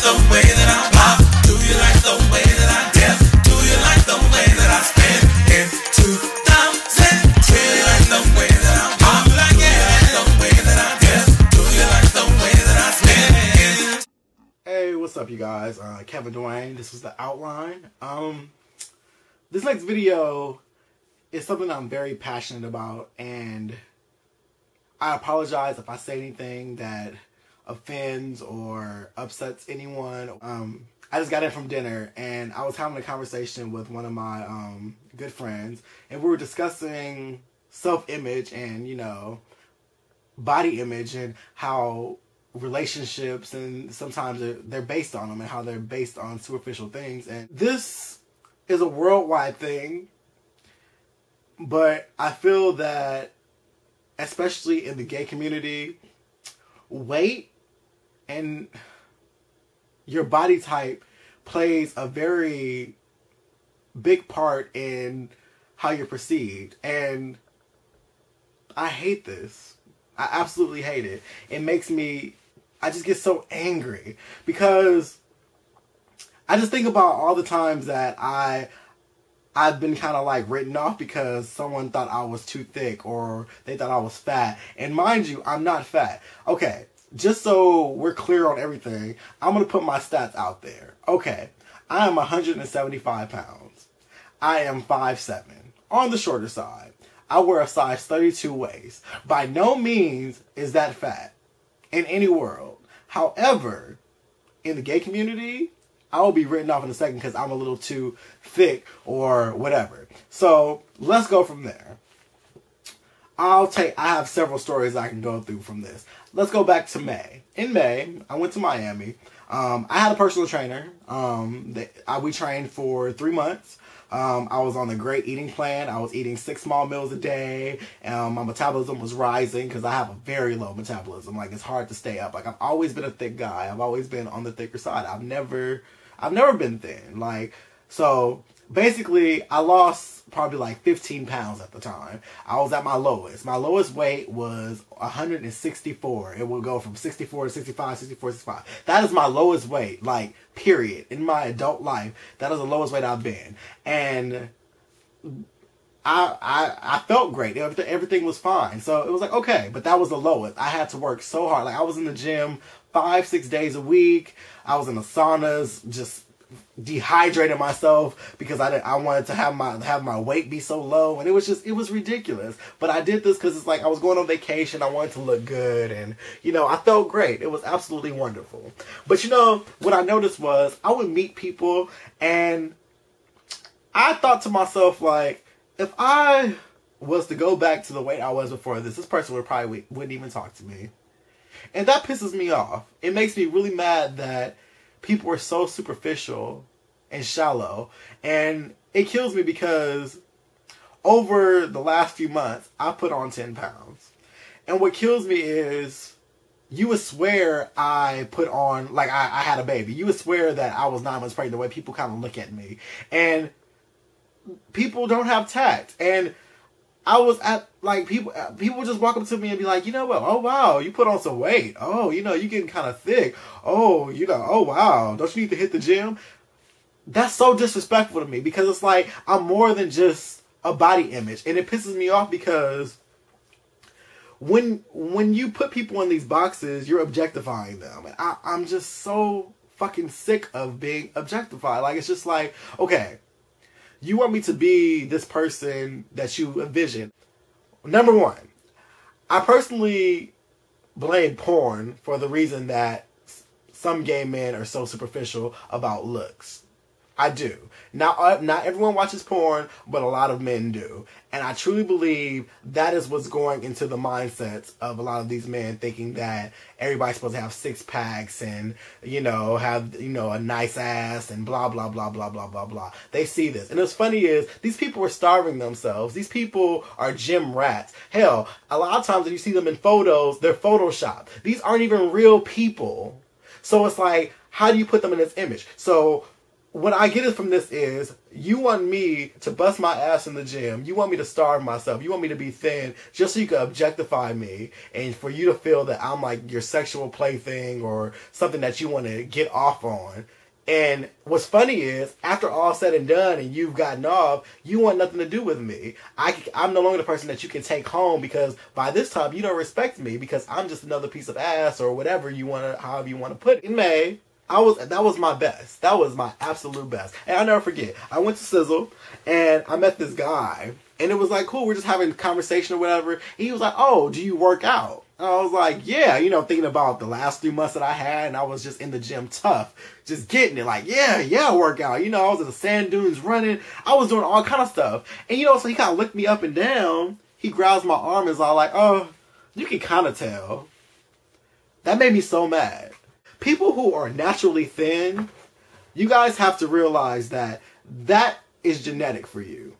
the way that I pop? Do you like the way that I dip? Do you like the way that I spin? In 2010, do you like the way that I pop? Do you like the way that I dip? Do you like the way that I spin? Hey, what's up, you guys? Kevin Dwayne. This was the outline. This next video is something I'm very passionate about, and I apologize if I say anything that offends or upsets anyone. I just got in from dinner, and I was having a conversation with one of my good friends, and we were discussing self-image and, you know, body image and how relationships and sometimes they're based on them and how they're based on superficial things. And this is a worldwide thing, but I feel that especially in the gay community, weight and your body type plays a very big part in how you're perceived. And I hate this. I absolutely hate it. It makes me, I just get so angry because I just think about all the times that I've been kind of like written off because someone thought I was too thick or they thought I was fat. And mind you, I'm not fat. Okay, just so we're clear on everything, I'm going to put my stats out there. Okay, I am 175 pounds. I am 5'7", on the shorter side. I wear a size 32 waist. By no means is that fat in any world. However, in the gay community, I will be written off in a second because I'm a little too thick or whatever. So let's go from there. I have several stories I can go through from this. Let's go back to May. In May, I went to Miami. I had a personal trainer. We trained for 3 months. I was on a great eating plan. I was eating 6 small meals a day. My metabolism was rising because I have a very low metabolism. Like, it's hard to stay up. Like, I've always been a thick guy. I've always been on the thicker side. I've never been thin. Like, so basically I lost probably like 15 pounds at the time. I was at my lowest. My lowest weight was 164. It will go from 64 to 65, 64, 65. That is my lowest weight, like, period. In my adult life, that is the lowest weight I've been. And I felt great. Everything was fine. So it was like, okay, but that was the lowest. I had to work so hard. Like, I was in the gym 5-6 days a week. I was in the saunas, just dehydrating myself because I wanted to have my weight be so low, and it was ridiculous. But I did this because it's like I was going on vacation. I wanted to look good, and, you know, I felt great. It was absolutely wonderful. But, you know, what I noticed was I would meet people, and I thought to myself, like, if I was to go back to the weight I was before this person wouldn't even talk to me. And that pisses me off. It makes me really mad that people are so superficial and shallow. And it kills me because over the last few months, I put on 10 pounds. And what kills me is you would swear I put on, like, I had a baby. You would swear that I was 9 months pregnant, the way people kind of look at me. And people don't have tact. And I was at, like, people just walk up to me and be like, you know what, oh wow, you put on some weight. Oh, you know, you getting kind of thick. Oh, you know, oh wow, don't you need to hit the gym? That's so disrespectful to me because it's like I'm more than just a body image. And it pisses me off because when you put people in these boxes, you're objectifying them. And I'm just so fucking sick of being objectified. Like, it's just like, okay, you want me to be this person that you envision. Number one, I personally blame porn for the reason that some gay men are so superficial about looks. I do. Not everyone watches porn, but a lot of men do. And I truly believe that is what's going into the mindsets of a lot of these men, thinking that everybody's supposed to have 6 packs and, you know, have, you know, a nice ass and blah, blah, blah, blah, blah, blah, blah. They see this. And what's funny is these people are starving themselves. These people are gym rats. Hell, a lot of times when you see them in photos, they're photoshopped. These aren't even real people. So it's like, how do you put them in this image? So what I get from this is you want me to bust my ass in the gym. You want me to starve myself. You want me to be thin just so you can objectify me and for you to feel that I'm like your sexual plaything or something that you want to get off on. And what's funny is, after all said and done and you've gotten off, you want nothing to do with me. I'm no longer the person that you can take home because by this time you don't respect me because I'm just another piece of ass or whatever you want to, however you want to put it. In May, that was my best. That was my absolute best. And I'll never forget. I went to Sizzle and I met this guy. And it was like, cool, we're just having a conversation or whatever. And he was like, oh, do you work out? And I was like, yeah, thinking about the last 3 months that I had, and I was just in the gym tough, just getting it, like, yeah, workout. I was in the sand dunes running. I was doing all kind of stuff. And, so he kind of looked me up and down. He grabs my arm and is all like, oh, you can kind of tell. That made me so mad. People who are naturally thin, you guys have to realize that is genetic for you.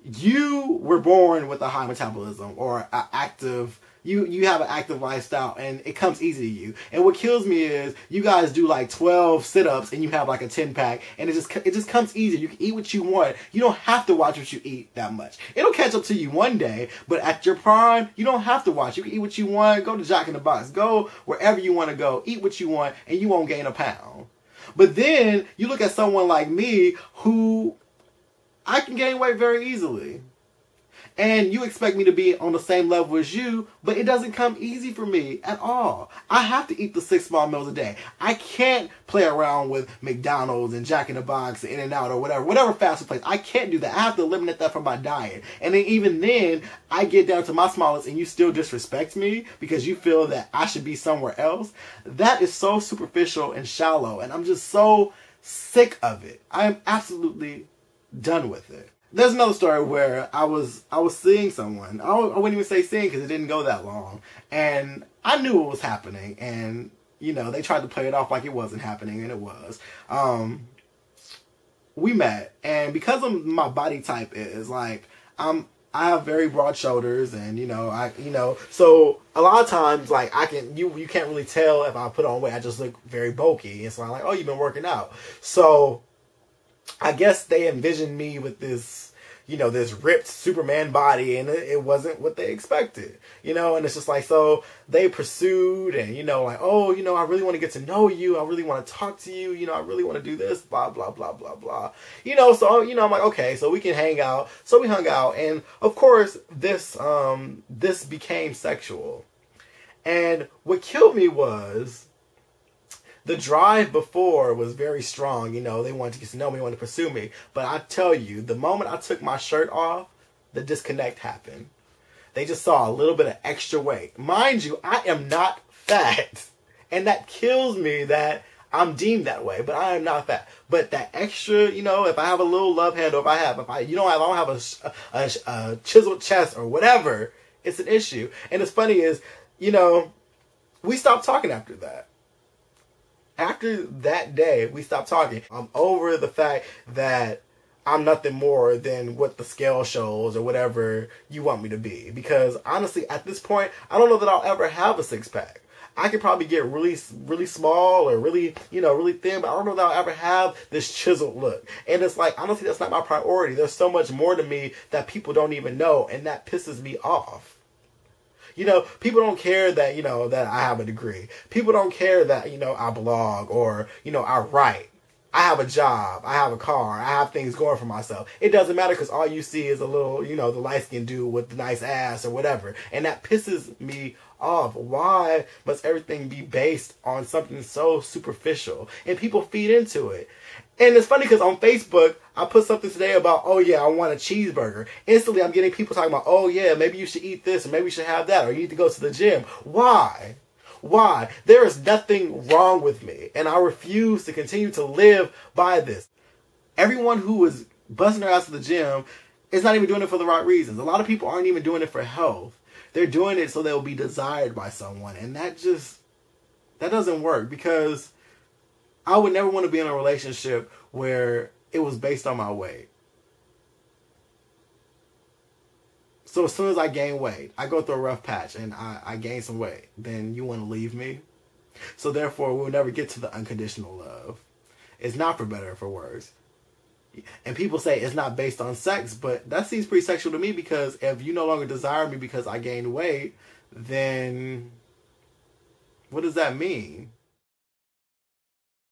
You were born with a high metabolism or an active, you have an active lifestyle and it comes easy to you. And what kills me is you guys do like 12 sit-ups and you have like a 10-pack and it just comes easy. You can eat what you want. You don't have to watch what you eat that much. It'll catch up to you one day, but at your prime, you don't have to watch. You can eat what you want, go to Jack in the Box, go wherever you want to go, eat what you want, and you won't gain a pound. But then you look at someone like me who I can gain weight very easily. And you expect me to be on the same level as you, but it doesn't come easy for me at all. I have to eat the 6 small meals a day. I can't play around with McDonald's and Jack in the Box and In-N-Out or whatever fast food place. I can't do that. I have to eliminate that from my diet. And then even then, I get down to my smallest and you still disrespect me because you feel that I should be somewhere else. That is so superficial and shallow, and I'm just so sick of it. I am absolutely done with it. There's another story where I was seeing someone. I wouldn't even say seeing because it didn't go that long. And I knew what was happening. And, they tried to play it off like it wasn't happening, and it was. We met. And because of my body type is, like, I have very broad shoulders. And, so a lot of times, like, you can't really tell if I put on weight. I just look very bulky. And so I'm like, oh, you've been working out. So I guess they envisioned me with this, this ripped Superman body, and it wasn't what they expected, and it's just like, so they pursued and, like, oh, I really want to get to know you. I really want to talk to you. I really want to do this, blah, blah, blah, blah, blah. So, I'm like, okay, so we can hang out. So we hung out. And of course, this became sexual. And what killed me was, the drive before was very strong. They wanted to get to know me, wanted to pursue me. But I tell you, the moment I took my shirt off, the disconnect happened. They just saw a little bit of extra weight. Mind you, I am not fat. And that kills me that I'm deemed that way, but I am not fat. But that extra, if I have a little love handle, if I don't have a chiseled chest or whatever, it's an issue. And it's funny is, we stopped talking after that. After that day, we stopped talking. I'm over the fact that I'm nothing more than what the scale shows or whatever you want me to be. Because honestly, at this point, I don't know that I'll ever have a 6-pack. I could probably get really, really small or really, really thin, but I don't know that I'll ever have this chiseled look. And it's like, honestly, that's not my priority. There's so much more to me that people don't even know, and that pisses me off. People don't care that, that I have a degree. People don't care that, I blog or, I write. I have a job. I have a car. I have things going for myself. It doesn't matter because all you see is a little, the light-skinned dude with the nice ass or whatever. And that pisses me off. Why must everything be based on something so superficial? And people feed into it. And it's funny because on Facebook, I put something today about, oh yeah, I want a cheeseburger. Instantly, I'm getting people talking about, oh yeah, maybe you should eat this, or maybe you should have that, or you need to go to the gym. Why? Why? There is nothing wrong with me, and I refuse to continue to live by this. Everyone who is busting their ass to the gym is not even doing it for the right reasons. A lot of people aren't even doing it for health. They're doing it so they'll be desired by someone, and that doesn't work, because I would never want to be in a relationship where it was based on my weight. So as soon as I gain weight, I go through a rough patch and I gain some weight, then you want to leave me? So therefore, we'll never get to the unconditional love. It's not for better or for worse. And people say it's not based on sex, but that seems pretty sexual to me, because if you no longer desire me because I gained weight, then what does that mean?